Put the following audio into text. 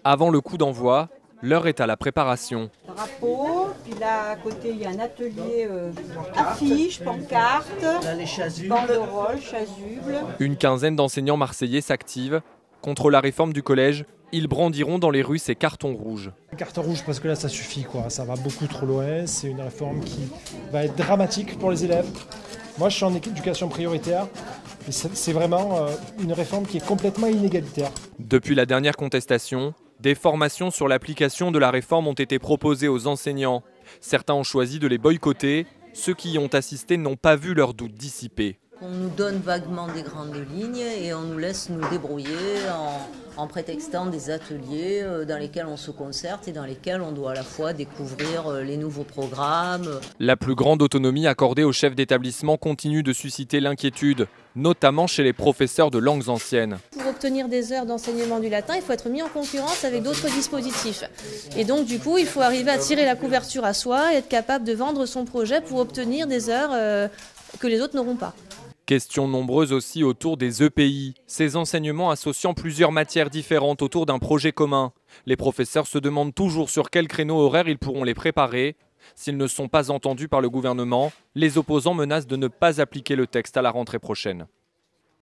Avant le coup d'envoi, l'heure est à la préparation. Drapeau, puis là à côté il y a un atelier affiches, pancartes, banderoles, chasubles. Une quinzaine d'enseignants marseillais s'activent. Contre la réforme du collège, ils brandiront dans les rues ces cartons rouges. Carte rouge parce que là ça suffit quoi, ça va beaucoup trop loin, c'est une réforme qui va être dramatique pour les élèves. Moi je suis en éducation prioritaire et c'est vraiment une réforme qui est complètement inégalitaire. Depuis la dernière contestation, des formations sur l'application de la réforme ont été proposées aux enseignants. Certains ont choisi de les boycotter, ceux qui y ont assisté n'ont pas vu leurs doutes dissipés. On nous donne vaguement des grandes lignes et on nous laisse nous débrouiller en prétextant des ateliers dans lesquels on se concerte et dans lesquels on doit à la fois découvrir les nouveaux programmes. La plus grande autonomie accordée aux chefs d'établissement continue de susciter l'inquiétude, notamment chez les professeurs de langues anciennes. Pour obtenir des heures d'enseignement du latin, il faut être mis en concurrence avec d'autres dispositifs. Et donc du coup, il faut arriver à tirer la couverture à soi et être capable de vendre son projet pour obtenir des heures que les autres n'auront pas. Questions nombreuses aussi autour des EPI, ces enseignements associant plusieurs matières différentes autour d'un projet commun. Les professeurs se demandent toujours sur quel créneau horaire ils pourront les préparer. S'ils ne sont pas entendus par le gouvernement, les opposants menacent de ne pas appliquer le texte à la rentrée prochaine.